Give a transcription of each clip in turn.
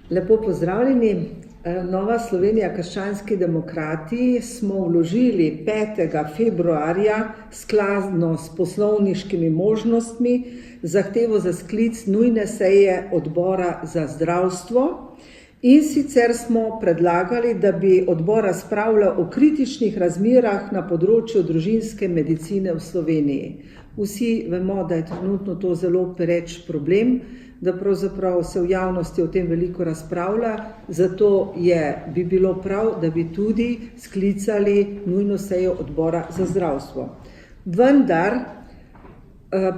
Lepo pozdravljeni. Nova Slovenija – krščanski demokrati smo vložili 5. februarja skladno s poslovniškimi možnostmi zahtevo za sklic nujne seje odbora za zdravstvo. In sicer smo predlagali, da bi odbor razpravljal o kritičnih razmerah na področju družinske medicine v Sloveniji. Vsi vemo, da je trenutno to zelo pereč problem, da pravzaprav se v javnosti o tem veliko razpravlja, zato bi bilo prav, da bi tudi sklicali nujno sejo odbora za zdravstvo. Vendar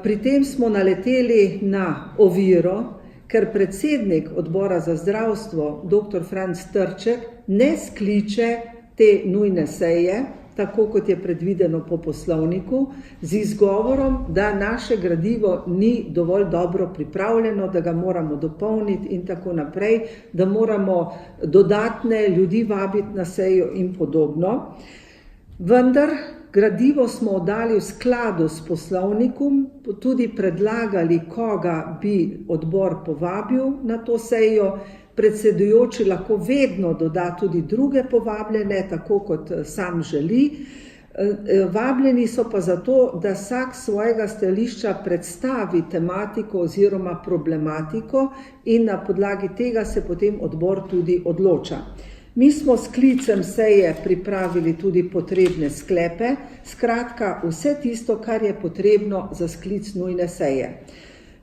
pri tem smo naleteli na oviro, ker predsednik odbora za zdravstvo, dr. Franc Trček, ne skliče te nujne seje, tako kot je predvideno po poslovniku, z izgovorom, da naše gradivo ni dovolj dobro pripravljeno, da ga moramo dopolniti in tako naprej, da moramo dodatne ljudi vabiti na sejo in podobno. Vendar gradivo smo oddali v skladu s poslovnikom, tudi predlagali, koga bi odbor povabil na to sejo. Predsedujoči lahko vedno doda tudi druge povabljene, tako kot sam želi. Vabljeni so pa zato, da vsak svojega stališča predstavi tematiko oziroma problematiko in na podlagi tega se potem odbor tudi odloča. Mi smo s sklicem seje pripravili tudi potrebne sklepe, skratka vse tisto, kar je potrebno za sklic nujne seje.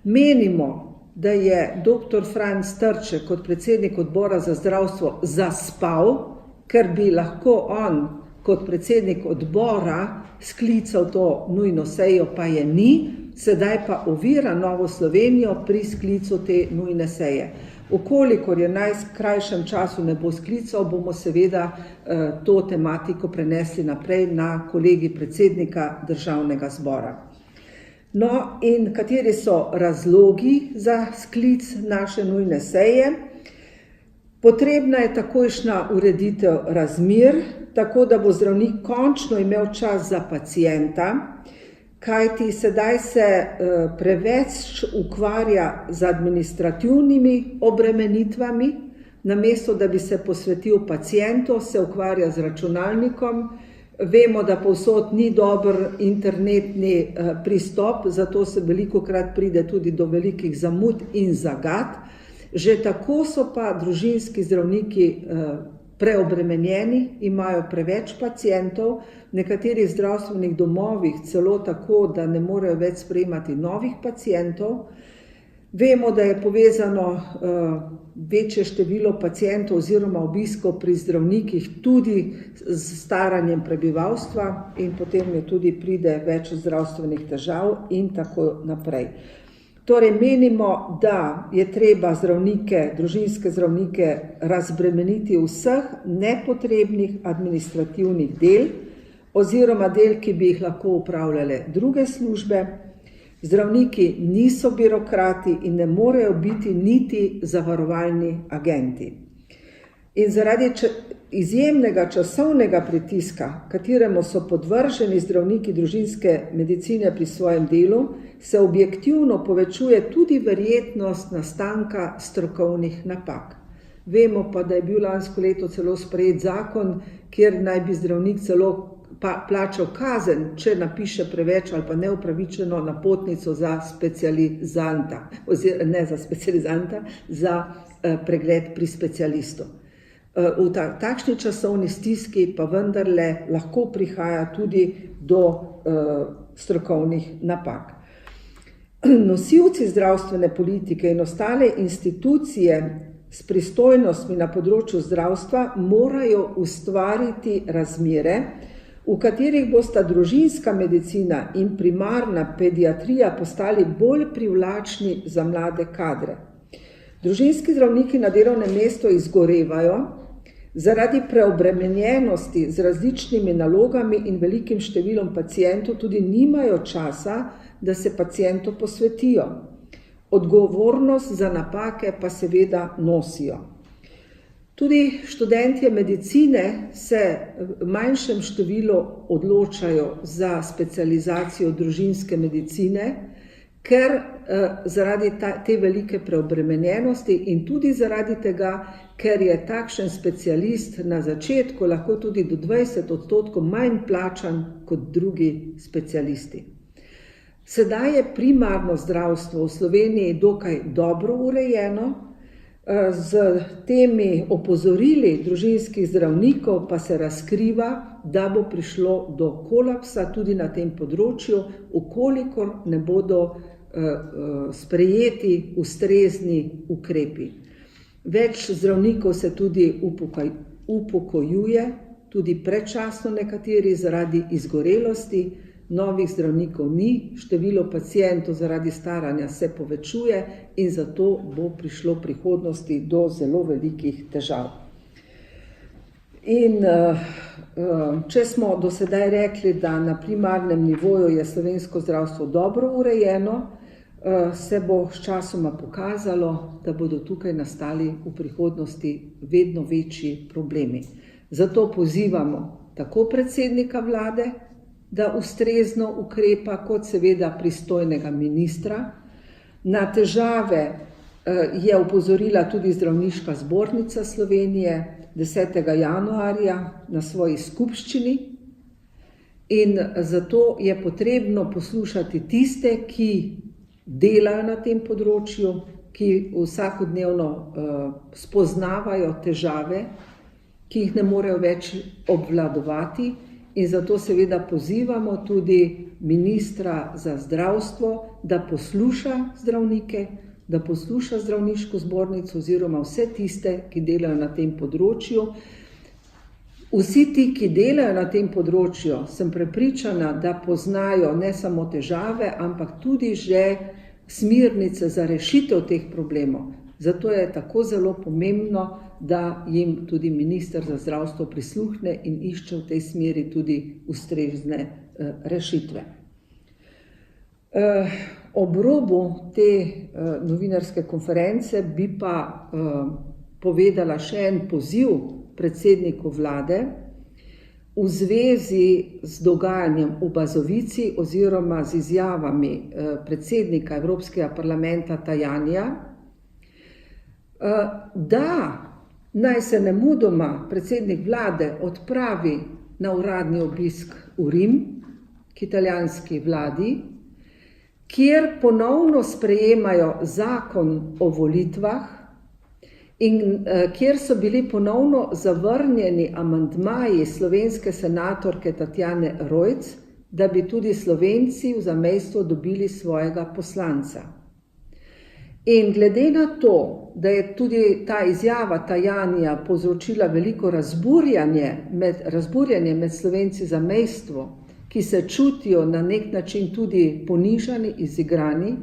Menimo, da je dr. Franc Trček kot predsednik odbora za zdravstvo zaspal, ker bi lahko on kot predsednik odbora sklical to nujno sejo, pa je ni, sedaj pa ovira Novo Slovenijo pri sklicu te nujne seje. Ukolikor je v najkrajšem času ne bo sklical, bomo seveda to tematiko prenesli naprej na kolegij predsednika Državnega zbora. No, in kateri so razlogi za sklic naše nujne seje? Potrebna je takojšnja ureditev razmer, tako da bo zdravnik končno imel čas za pacienta, kajti sedaj se preveč ukvarja z administrativnimi obremenitvami, namesto da bi se posvetil pacientu, se ukvarja z računalnikom. Vemo, da povsod ni dober internetni pristop, zato se velikokrat pride tudi do velikih zamud in zagat. Že tako so pa družinski zdravniki preobremenjeni, imajo preveč pacientov, v nekaterih zdravstvenih domovih celo tako, da ne morejo več sprejemati novih pacientov. Vemo, da je povezano večje število pacientov oziroma obiskov pri zdravnikih tudi z staranjem prebivalstva in potem tudi pride več zdravstvenih težav in tako naprej. Torej menimo, da je treba družinske zdravnike razbremeniti vseh nepotrebnih administrativnih del oziroma del, ki bi jih lahko upravljale druge službe. Zdravniki niso birokrati in ne morejo biti niti zavarovalni agenti. In zaradi izjemnega časovnega pritiska, kateremu so podvrženi zdravniki družinske medicine pri svojem delu, se objektivno povečuje tudi verjetnost nastanka strokovnih napak. Vemo pa, da je bil lansko leto celo sprejet zakon, kjer naj bi zdravnik celo plačal kazen, če napiše preveč ali pa neupravičeno napotnico za specializanta, oziroma ne za specializanta, za pregled pri specialistu. V takšni časovni stiski pa vendarle lahko prihaja tudi do strokovnih napak. Nosilci zdravstvene politike in ostale institucije s pristojnostmi na področju zdravstva morajo ustvariti razmere, v katerih bosta družinska medicina in primarna pediatrija postali bolj privlačni za mlade kadre. Družinski zdravniki na delovnem mestu izgorevajo, zaradi preobremenjenosti z različnimi nalogami in velikim številom pacientov tudi nimajo časa, da se pacientu posvetijo. Odgovornost za napake pa seveda nosijo. Tudi študentje medicine se v manjšem številu odločajo za specializacijo družinske medicine, ker zaradi te velike preobremenjenosti in tudi zaradi tega, ker je takšen specialist na začetku lahko tudi do 20% manj plačan kot drugi specialisti. Sedaj je primarno zdravstvo v Sloveniji dokaj dobro urejeno, z temi opozorili družinskih zdravnikov pa se razkriva, da bo prišlo do kolapsa tudi na tem področju, ukolikor ne bodo sprejeti ustrezni ukrepi. Več zdravnikov se tudi upokojuje, tudi predčasno nekateri zaradi izgorelosti, novih zdravnikov ni, število pacientov zaradi staranja se povečuje in zato bo prišlo v prihodnosti do zelo velikih težav. In če smo do sedaj rekli, da na primarnem nivoju je slovensko zdravstvo dobro urejeno, se bo sčasoma pokazalo, da bodo tukaj nastali v prihodnosti vedno večji problemi. Zato pozivamo tako predsednika vlade, da ustrezno ukrepa, kot seveda pristojnega ministra. Na težave je opozorila tudi Zdravniška zbornica Slovenije 10. januarja na svoji skupščini in zato je potrebno poslušati tiste, ki delajo na tem področju, ki vsakodnevno spoznavajo težave, ki jih ne morejo več obvladovati. In zato seveda pozivamo tudi ministra za zdravstvo, da posluša zdravnike, da posluša Zdravniško zbornico oziroma vse tiste, ki delajo na tem področju. Vsi ti, ki delajo na tem področju, sem prepričana, da poznajo ne samo težave, ampak tudi že smernice za rešitev teh problemov. Zato je tako zelo pomembno, da jim tudi minister za zdravstvo prisluhne in išče v tej smeri tudi ustrezne rešitve. Ob robu te novinarske konference bi pa povedala še en poziv predsedniku vlade v zvezi z dogajanjem v Bazovici oziroma z izjavami predsednika Evropskega parlamenta Tajanija, da naj se nemudoma predsednik vlade odpravi na uradni obisk v Rim k italijanski vladi, kjer ponovno sprejemajo zakon o volitvah in kjer so bili ponovno zavrnjeni amandmaji slovenske senatorke Tatjane Rojc, da bi tudi Slovenci v zamejstvu dobili svojega poslanca. In glede na to, da je tudi ta izjava Tajanija povzročila veliko razburjanje med Slovenci v zamejstvu, ki se čutijo na nek način tudi ponižani, izigrani,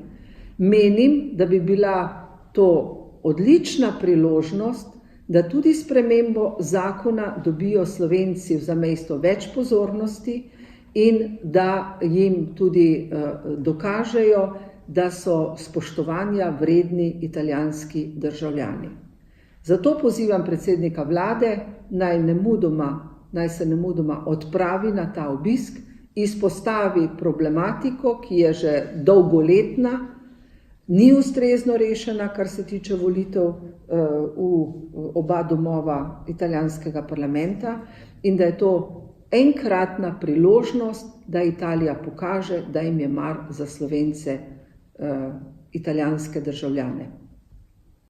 menim, da bi bila to odlična priložnost, da tudi s spremembo zakona dobijo Slovenci v zamejstvu več pozornosti in da jim tudi dokažejo, da so spoštovanja vredni italijanski državljani. Zato pozivam predsednika vlade, naj se nemudoma odpravi na ta obisk, izpostavi problematiko, ki je že dolgoletna, ni ustrezno rešena, kar se tiče volitev v oba domova italijanskega parlamenta in da je to enkratna priložnost, da Italija pokaže, da jim je mar za Slovence, italijanske državljane.